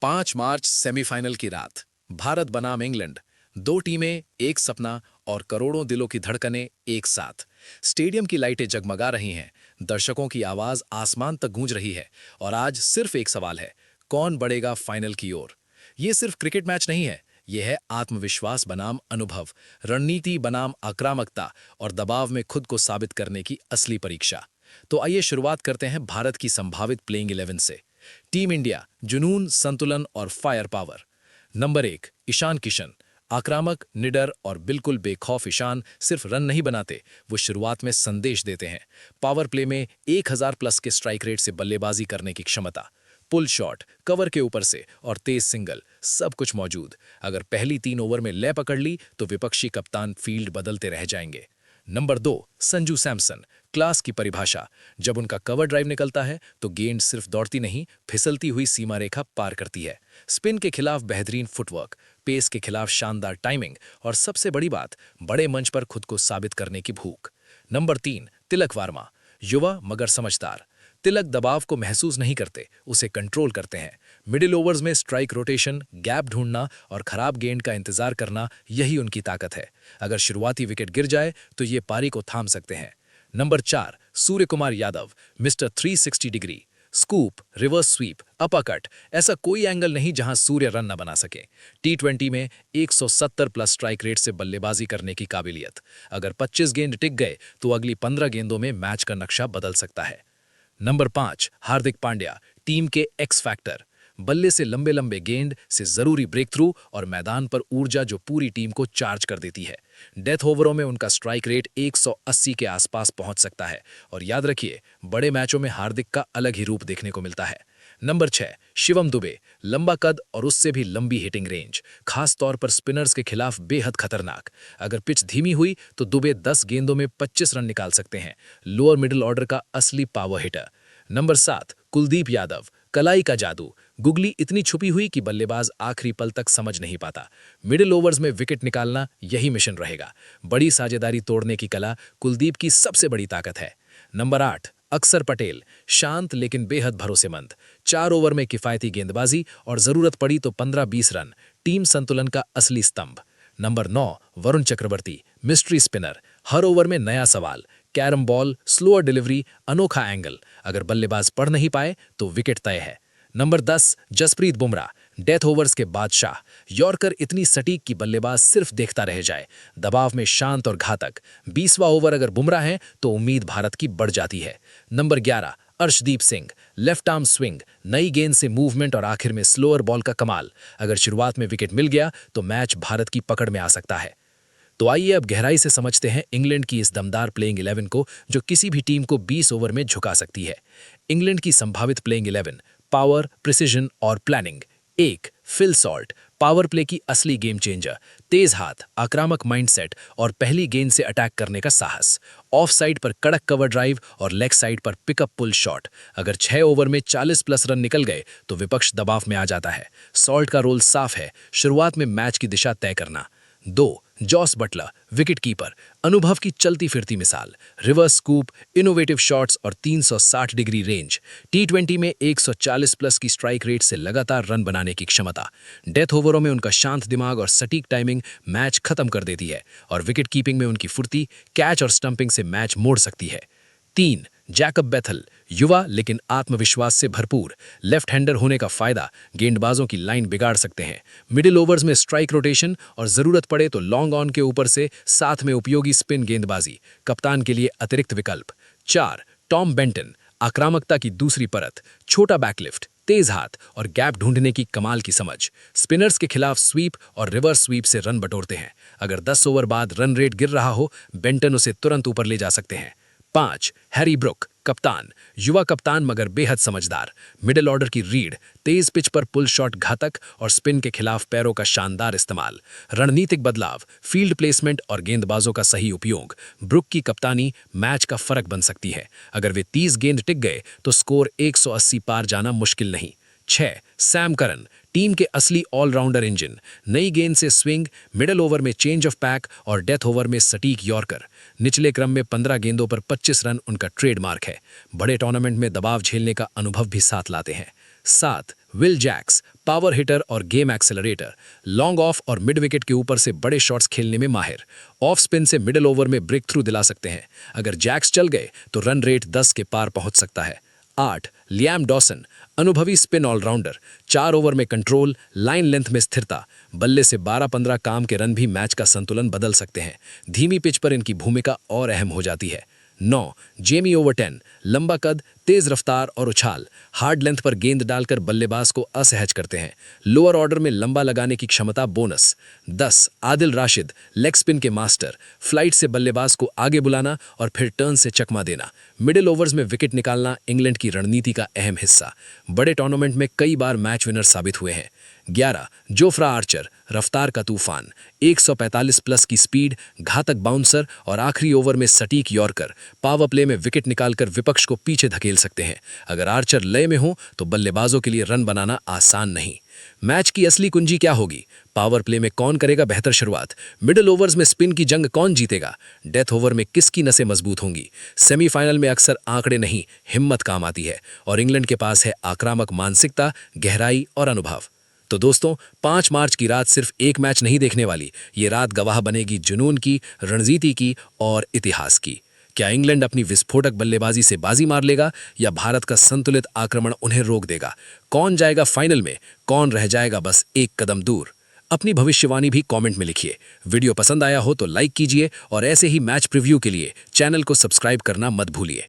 5 मार्च semifinal की रात, भारत बनाम इंग्लैंड, दो टीमें, एक सपना और करोड़ों दिलों की धड़कनें एक साथ। स्टेडियम की लाइटें जगमगा रही हैं, दर्शकों की आवाज आसमान तक गूंज रही है और आज सिर्फ एक सवाल है, कौन बढ़ेगा फाइनल की ओर। ये सिर्फ क्रिकेट मैच नहीं है, ये है आत्मविश्वास बनाम अनुभव, रणनीति बनाम आक्रामकता और दबाव में खुद को साबित करने की असली परीक्षा। तो आइए शुरुआत करते हैं भारत की संभावित प्लेइंग 11 से। टीम इंडिया, जुनून, संतुलन और fire power. Number 1, Ishan Kishan. आक्रामक, निडर और बिल्कुल बेखौफ ईशान सिर्फ रन नहीं बनाते, वो शुरुआत में संदेश देते हैं। पावर प्ले में 1000 प्लस के स्ट्राइक रेट से बल्लेबाजी करने की क्षमता, पुल शॉट, कवर के ऊपर से और तेज सिंगल, सब कुछ मौजूद। अगर पहली 3 ओवर में लय पकड़ ली तो विपक्षी कप्तान फील्ड बदलते रह जाएंगे। नंबर 2, संजू सैमसन। क्लास की परिभाषा, जब उनका कवर ड्राइव निकलता है तो गेंद सिर्फ दौड़ती नहीं, फिसलती हुई सीमा रेखा पार करती है। स्पिन के खिलाफ बेहतरीन फुटवर्क, पेस के खिलाफ शानदार टाइमिंग और सबसे बड़ी बात, बड़े मंच पर खुद को साबित करने की भूख। नंबर 3, तिलक वर्मा। युवा मगर समझदार। तिलक दबाव को महसूस नहीं करते, उसे कंट्रोल करते हैं। मिडिल ओवर्स में स्ट्राइक रोटेशन, गैप ढूंढना और खराब गेंद का इंतजार करना, यही उनकी ताकत है। अगर शुरुआती विकेट गिर जाए तो ये पारी को थाम सकते हैं। Number 4, Surya Kumar Yadav, mister 360 degree. Scoop, reverse sweep, uppercut, ऐसा कोई एंगल नहीं जहां सूर्य रन न बना सके। टी20 में 170 प्लस स्ट्राइक रेट से बल्लेबाजी करने की काबिलियत। अगर 25 गेंद टिक गए तो अगली 15 गेंदों में मैच का नक्शा बदल सकता है। नंबर 5, हार्दिक पांड्या, टीम के एक्स फैक्टर। बल्ले से लंबे लंबे गेंद से जरूरी ब्रेक थ्रू और मैदान पर ऊर्जा जो पूरी टीम को चार्ज कर देती है। डेथ ओवरों में उनका स्ट्राइक रेट 180 के आसपास पहुंच सकता है और याद रखिए, बड़े मैचों में हार्दिक का अलग ही रूप देखने को मिलता है। नंबर 6, शिवम दुबे। लंबा कद और उससे भी लंबी हिटिंग रेंज, खास तौर पर स्पिनर्स के खिलाफ बेहद खतरनाक। अगर पिच धीमी हुई तो दुबे 10 गेंदों में 25 रन निकाल सकते हैं। लोअर मिडिल ऑर्डर का असली power hitter. Number 7, Kuldeep Yadav. कलाई का जादू, गुगली इतनी छुपी हुई कि बल्लेबाज आखिरी पल तक समझ नहीं पाता। मिडिल ओवर्स में विकेट निकालना यही मिशन रहेगा। बड़ी साझेदारी तोड़ने की कला कुलदीप की सबसे बड़ी ताकत है। नंबर 8, अक्षर पटेल। शांत लेकिन बेहद भरोसेमंद। 4 ओवर में किफायती गेंदबाजी और जरूरत पड़ी तो 15-20 रन, टीम संतुलन का असली स्तंभ। Number 9, Varun Chakravarthy. Mystery spinner, हर ओवर में नया सवाल, कैरम बॉल, स्लोअर डिलीवरी, अनोखा एंगल। अगर बल्लेबाज पढ़ नहीं पाए तो विकेट तय है। Number 10, Jasprit Bumrah. Death overs के बादशाह। यॉर्कर इतनी सटीक कि बल्लेबाज सिर्फ देखता रह जाए। दबाव में शांत और घातक। 20वां ओवर अगर बुमराह है तो उम्मीद भारत की बढ़ जाती है। Number 11, Arshdeep Singh. Left arm swing, नई गेंद से मूवमेंट और आखिर में स्लोअर बॉल का कमाल। अगर शुरुआत में विकेट मिल गया तो मैच भारत की पकड़ में आ सकता है। तो आइए अब गहराई से समझते हैं इंग्लैंड की इस दमदार प्लेइंग 11 को, जो किसी भी टीम को 20 ओवर में झुका सकती है। इंग्लैंड की संभावित प्लेइंग 11, पावर, प्रिसिजन और planning. 1, Phil Salt. Power play की असली गेम चेंजर, तेज हाथ, आक्रामक माइंडसेट और पहली गेंद से अटैक करने का साहस। ऑफ साइड पर कड़क कवर ड्राइव और लेग साइड पर पिकअप पुल शॉट। अगर 6 ओवर में 40 प्लस रन निकल गए तो विपक्ष दबाव में आ जाता है। सॉल्ट का रोल साफ है, शुरुआत में मैच की दिशा तय करना। 2, जॉस बटलर, विकेट कीपर। अनुभव की चलती फिरती मिसाल, रिवर्स स्कूप, इनोवेटिव शॉट्स और 360 डिग्री रेंज। टी20 में 140 प्लस की स्ट्राइक रेट से लगातार रन बनाने की क्षमता। डेथ ओवरों में उनका शांत दिमाग और सटीक टाइमिंग मैच खत्म कर देती है और विकेट कीपिंग में उनकी फुर्ती कैच और स्टंपिंग से मैच मोड़ सकती है। 3, जैकब बेथल, युवा लेकिन आत्मविश्वास से भरपूर। लेफ्ट हैंडर होने का फायदा, गेंदबाजों की लाइन बिगाड़ सकते हैं। मिडिल ओवर्स में स्ट्राइक रोटेशन और जरूरत पड़े तो लॉन्ग ऑन के ऊपर से साथ में उपयोगी स्पिन गेंदबाजी, कप्तान के लिए अतिरिक्त विकल्प। 4, टॉम बेंटन। आक्रामकता की दूसरी परत, छोटा बैकलिफ्ट, तेज हाथ और गैप ढूंढने की कमाल की समझ। स्पिनर्स के खिलाफ स्वीप और रिवर्स स्वीप से रन बटोरते हैं। अगर 10 ओवर बाद रन रेट गिर रहा हो, बेंटन उसे तुरंत ऊपर ले जा सकते हैं। 5, हैरी ब्रुक, कप्तान। युवा कप्तान मगर बेहद समझदार। मिडिल ऑर्डर की रीड, तेज पिच पर पुल शॉट घातक और स्पिन के खिलाफ पैरों का शानदार इस्तेमाल। रणनीतिक बदलाव, फील्ड प्लेसमेंट और गेंदबाजों का सही उपयोग। ब्रुक की कप्तानी मैच का फर्क बन सकती है। अगर वे 30 गेंद टिक गए तो स्कोर 180 पार जाना मुश्किल नहीं। 6, सैम करन, टीम के असली ऑलराउंडर इंजन। नई गेंद से स्विंग, मिडिल ओवर में चेंज ऑफ पैक और डेथ ओवर में सटीक यॉर्कर। निचले क्रम में 15 गेंदों पर 25 रन उनका ट्रेडमार्क है। बड़े टूर्नामेंट में दबाव झेलने का अनुभव भी साथ लाते हैं। 7. विल जैक्स, पावर हिटर और गेम एक्सेलरेटर, लॉन्ग ऑफ और मिड विकेट के ऊपर से बड़े शॉट्स खेलने में माहिर, ऑफ स्पिन से मिडिल ओवर में ब्रेक थ्रू दिला सकते हैं। अगर जैक्स चल गए तो रन रेट 10 के पार पहुंच सकता है। 8. लियाम डॉसन, अनुभवी स्पिन ऑलराउंडर, 4 ओवर में कंट्रोल, लाइन लेंथ में स्थिरता, बल्ले से 12-15 काम के रन भी मैच का संतुलन बदल सकते हैं। धीमी पिच पर इनकी भूमिका और अहम हो जाती है। 9. जेमी ओवरटन, लंबा कद, तेज रफ्तार और उछाल, हार्ड लेंथ पर गेंद डालकर बल्लेबाज को असहज करते हैं। लोअर ऑर्डर में लंबा लगाने की क्षमता bonus. 10. Adil Rashid, leg spin के मास्टर, फ्लाइट से बल्लेबाज को आगे बुलाना और फिर टर्न से चकमा देना। मिडिल ओवर्स में विकेट निकालना इंग्लैंड की रणनीति का अहम हिस्सा। बड़े टूर्नामेंट में कई बार मैच विनर साबित हुए हैं। 11. जोफ्रा आर्चर, रफ्तार का तूफान, 145 प्लस की स्पीड, घातक बाउंसर और आखिरी ओवर में सटीक यॉर्कर, पावर प्ले में विकेट निकालकर विपक्ष को पीछे धकेल सकते हैं। अगर आर्चर लय में हो तो बल्लेबाजों के लिए रन बनाना आसान नहीं। मैच की असली कुंजी क्या होगी? पावर प्ले में कौन करेगा बेहतर शुरुआत? मिडिल ओवर्स में स्पिन की जंग कौन जीतेगा? डेथ ओवर में किसकी नसें मजबूत होंगी? सेमीफाइनल में अक्सर आंकड़े नहीं, हिम्मत काम आती है और इंग्लैंड के पास है आक्रामक मानसिकता, गहराई और अनुभव। तो दोस्तों, 5 मार्च की रात सिर्फ एक मैच नहीं देखने वाली, ये रात गवाह बनेगी जुनून की, रणनीति की और इतिहास की। क्या इंग्लैंड अपनी विस्फोटक बल्लेबाजी से बाजी मार लेगा या भारत का संतुलित आक्रमण उन्हें रोक देगा? कौन जाएगा फाइनल में, कौन रह जाएगा बस एक कदम दूर? अपनी भविष्यवाणी भी कमेंट में लिखिए। वीडियो पसंद आया हो तो लाइक कीजिए और ऐसे ही मैच प्रीव्यू के लिए चैनल को सब्सक्राइब करना मत भूलिए।